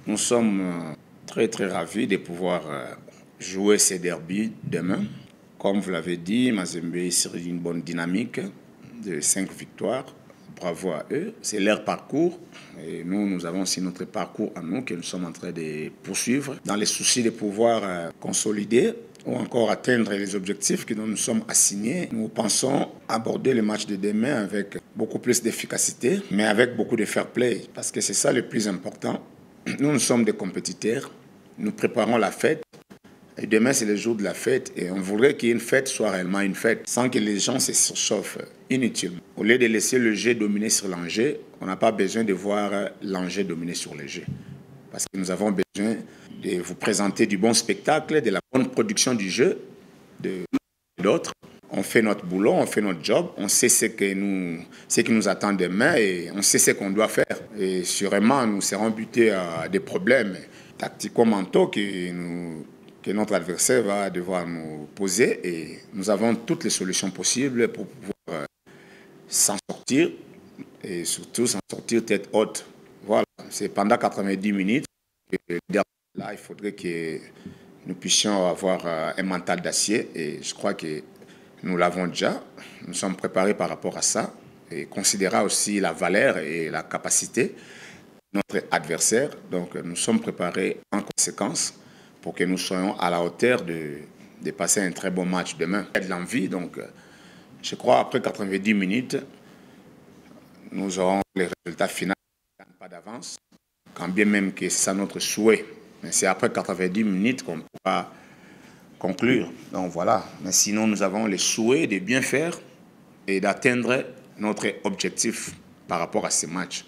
Nous sommes très ravis de pouvoir jouer ces derbies demain. Comme vous l'avez dit, Mazembe est sur une bonne dynamique de 5 victoires. Bravo à eux. C'est leur parcours. Et nous avons aussi notre parcours à nous que nous sommes en train de poursuivre dans les soucis de pouvoir consolider ou encore atteindre les objectifs que nous nous sommes assignés. Nous pensons aborder le match de demain avec beaucoup plus d'efficacité, mais avec beaucoup de fair play, parce que c'est ça le plus important. Nous sommes des compétiteurs, nous préparons la fête, et demain c'est le jour de la fête, et on voudrait qu'une fête soit réellement une fête, sans que les gens se surchauffent inutilement. Au lieu de laisser le jeu dominer sur l'enjeu, on n'a pas besoin de voir l'enjeu dominer sur le jeu, parce que nous avons besoin de vous présenter du bon spectacle, de la bonne production du jeu, d'autres. On fait notre boulot, on fait notre job, on sait ce qui nous attend demain et on sait ce qu'on doit faire. Et sûrement, nous serons butés à des problèmes tactico-mentaux que notre adversaire va devoir nous poser. Et nous avons toutes les solutions possibles pour pouvoir s'en sortir et surtout s'en sortir tête haute. Voilà, c'est pendant 90 minutes que là, il faudrait que nous puissions avoir un mental d'acier et je crois que nous l'avons déjà. Nous sommes préparés par rapport à ça et considérant aussi la valeur et la capacité de notre adversaire. Donc nous sommes préparés en conséquence pour que nous soyons à la hauteur de passer un très bon match demain. Il y a de l'envie, donc je crois après 90 minutes, nous aurons les résultats finaux, pas d'avance, quand bien même que c'est ça notre souhait. Mais c'est après 90 minutes qu'on pourra conclure. Donc voilà. Mais sinon, nous avons le souhait de bien faire et d'atteindre notre objectif par rapport à ces matchs.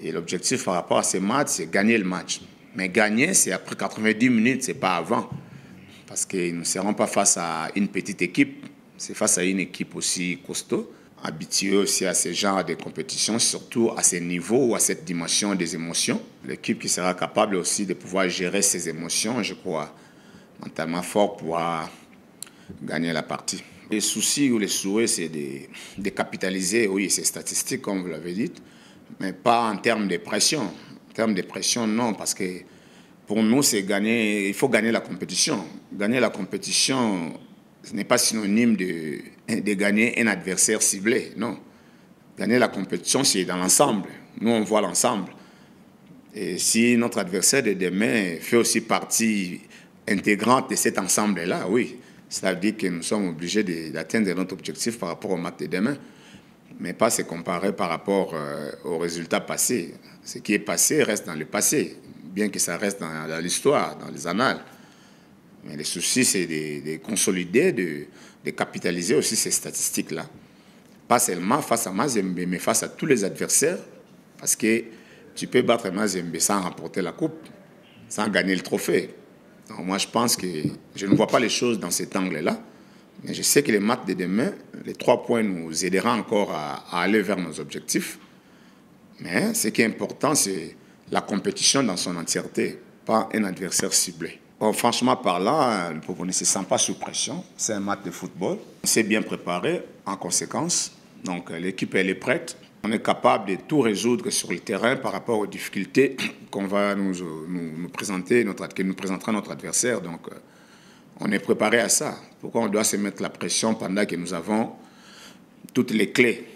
Et l'objectif par rapport à ces matchs, c'est gagner le match. Mais gagner, c'est après 90 minutes, ce n'est pas avant. Parce que nous ne serons pas face à une petite équipe, c'est face à une équipe aussi costaud, habituée aussi à ce genre de compétition, surtout à ce niveau ou à cette dimension des émotions. L'équipe qui sera capable aussi de pouvoir gérer ses émotions, je crois, mentalement fort, pourra gagner la partie. Les soucis ou les souhaits, c'est de capitaliser, oui, ces statistiques, comme vous l'avez dit, mais pas en termes de pression. En termes de pression, non, parce que pour nous, c'est gagner, il faut gagner la compétition. Gagner la compétition, ce n'est pas synonyme de gagner un adversaire ciblé, non. Gagner la compétition, c'est dans l'ensemble. Nous, on voit l'ensemble. Et si notre adversaire de demain fait aussi partie intégrante de cet ensemble-là, oui, cela veut dire que nous sommes obligés d'atteindre notre objectif par rapport au match de demain, mais pas se comparer par rapport aux résultats passés. Ce qui est passé reste dans le passé, bien que ça reste dans l'histoire, dans les annales. Mais le souci, c'est de consolider, de capitaliser aussi ces statistiques-là. Pas seulement face à Mazembe, mais face à tous les adversaires, parce que tu peux battre Mazembe sans remporter la coupe, sans gagner le trophée. Donc moi, je pense que je ne vois pas les choses dans cet angle-là. Mais je sais que les matchs de demain, les 3 points nous aideront encore à aller vers nos objectifs. Mais ce qui est important, c'est la compétition dans son entièreté, pas un adversaire ciblé. Bon, franchement parlant, on ne se sent pas sous pression. C'est un match de football. On s'est bien préparé en conséquence. Donc l'équipe, elle est prête. On est capable de tout résoudre sur le terrain par rapport aux difficultés qu'on va nous présenter, que nous présentera notre adversaire. Donc, on est préparé à ça. Pourquoi on doit se mettre la pression pendant que nous avons toutes les clés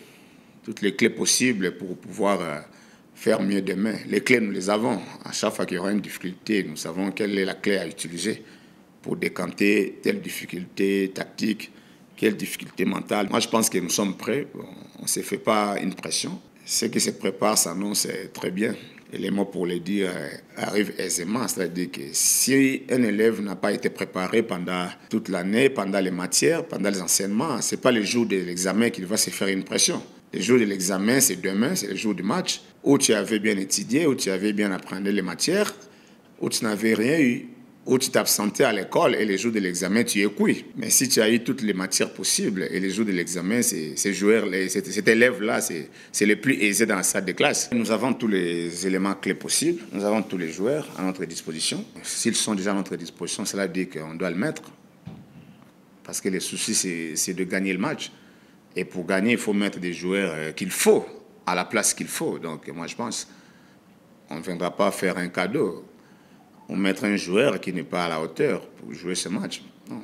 possibles pour pouvoir faire mieux demain. Les clés, nous les avons. À chaque fois qu'il y aura une difficulté, nous savons quelle est la clé à utiliser pour décanter telle difficulté tactique, quelle difficulté mentale. Moi, je pense que nous sommes prêts. On ne se fait pas une pression. Ce qui se prépare s'annonce très bien. Et les mots pour le dire arrivent aisément. C'est-à-dire que si un élève n'a pas été préparé pendant toute l'année, pendant les matières, pendant les enseignements, ce n'est pas le jour de l'examen qu'il va se faire une pression. Le jour de l'examen, c'est demain, c'est le jour du match, où tu avais bien étudié, où tu avais bien appris les matières, où tu n'avais rien eu, où tu t'absentais à l'école et les jours de l'examen, tu es cuit. Mais si tu as eu toutes les matières possibles et les jours de l'examen, cet élève-là, c'est le plus aisé dans la salle de classe. Nous avons tous les éléments clés possibles, nous avons tous les joueurs à notre disposition. S'ils sont déjà à notre disposition, cela dit qu'on doit le mettre. Parce que le souci, c'est de gagner le match. Et pour gagner, il faut mettre des joueurs qu'il faut, à la place qu'il faut. Donc moi, je pense On ne viendra pas faire un cadeau ou mettre un joueur qui n'est pas à la hauteur pour jouer ce match. Non.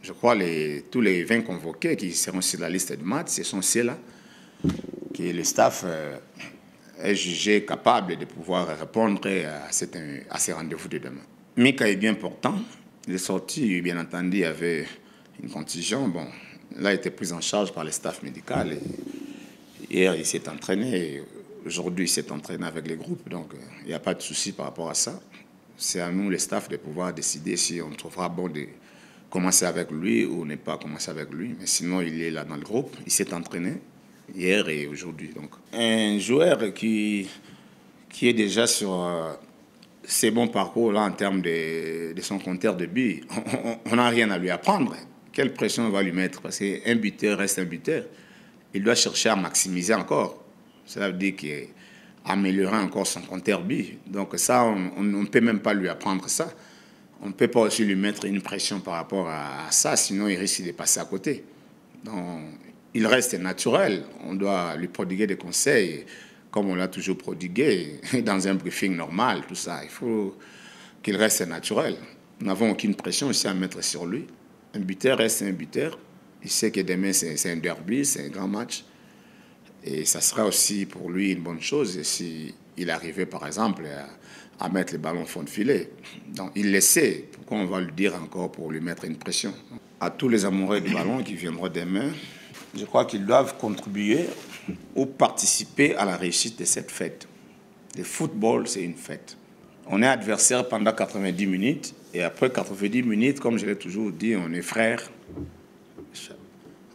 Je crois que tous les 20 convoqués qui seront sur la liste de match, ce sont ceux-là que le staff est jugé capable de pouvoir répondre à ces rendez-vous de demain. Mika est bien portant. Il est sorti, bien entendu, il y avait une contusion. Bon, là, il était pris en charge par le staff médical. Et hier, il s'est entraîné. Aujourd'hui, il s'est entraîné avec les groupes. Donc, il n'y a pas de souci par rapport à ça. C'est à nous, les staff, de pouvoir décider si on trouvera bon de commencer avec lui ou ne pas commencer avec lui. Mais sinon, il est là dans le groupe. Il s'est entraîné hier et aujourd'hui. Donc, un joueur qui est déjà sur ses bons parcours là, en termes de son compteur de buts, on n'a rien à lui apprendre. Quelle pression on va lui mettre? Parce qu'un buteur reste un buteur. Il doit chercher à maximiser encore. Cela veut dire qu'améliorer encore son compteur but. Donc ça, on ne peut même pas lui apprendre ça. On ne peut pas aussi lui mettre une pression par rapport à ça, sinon il risque de passer à côté. Donc, il reste naturel. On doit lui prodiguer des conseils, comme on l'a toujours prodigué, dans un briefing normal, tout ça. Il faut qu'il reste naturel. Nous n'avons aucune pression aussi à mettre sur lui. Un buteur reste un buteur. Il sait que demain, c'est un derby, c'est un grand match. Et ça sera aussi pour lui une bonne chose s'il arrivait, par exemple, à mettre le ballon au fond de filet. Donc, il le sait. Pourquoi on va lui dire encore pour lui mettre une pression? À tous les amoureux du ballon qui viendront demain, je crois qu'ils doivent contribuer ou participer à la réussite de cette fête. Le football, c'est une fête. On est adversaire pendant 90 minutes et après 90 minutes, comme je l'ai toujours dit, on est frères.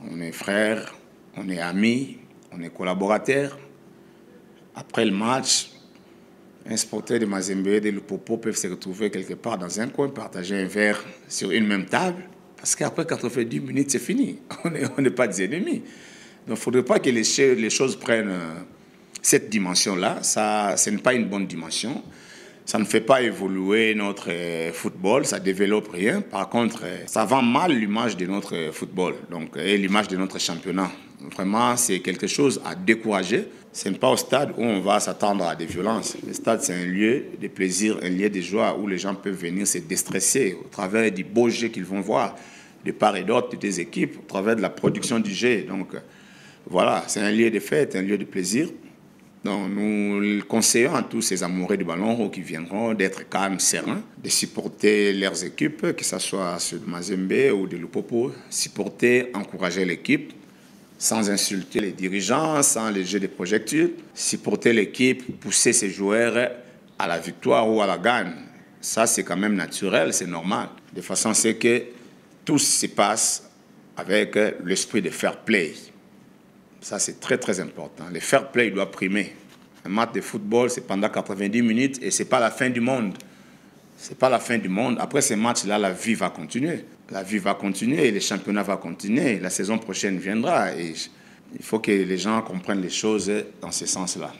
On est frères, on est amis, on est collaborateurs. Après le match, un sportif de Mazembe et de Lupopo peuvent se retrouver quelque part dans un coin, partager un verre sur une même table. Parce qu'après 90 minutes, c'est fini. On n'est pas des ennemis. Donc, il ne faudrait pas que les choses prennent cette dimension-là. Ce n'est pas une bonne dimension. Ça ne fait pas évoluer notre football, ça ne développe rien. Par contre, ça vend mal l'image de notre football et l'image de notre championnat. Vraiment, c'est quelque chose à décourager. Ce n'est pas au stade où on va s'attendre à des violences. Le stade, c'est un lieu de plaisir, un lieu de joie où les gens peuvent venir se déstresser au travers du beau jeu qu'ils vont voir, de part et d'autre des équipes, au travers de la production du jeu. Donc, voilà, c'est un lieu de fête, un lieu de plaisir. Donc, nous conseillons à tous ces amoureux du ballon qui viendront d'être calmes, sereins, de supporter leurs équipes, que ce soit ceux de Mazembe ou de Lupopo, supporter, encourager l'équipe, sans insulter les dirigeants, sans les jeux de projectiles, supporter l'équipe, pousser ses joueurs à la victoire ou à la gagne. Ça, c'est quand même naturel, c'est normal. De façon à ce que tout se passe avec l'esprit de fair play. Ça, c'est très, très important. Le fair play doit primer. Un match de football, c'est pendant 90 minutes et ce n'est pas la fin du monde. Ce n'est pas la fin du monde. Après ces matchs-là, la vie va continuer. La vie va continuer et le championnat va continuer. La saison prochaine viendra et il faut que les gens comprennent les choses dans ce sens-là.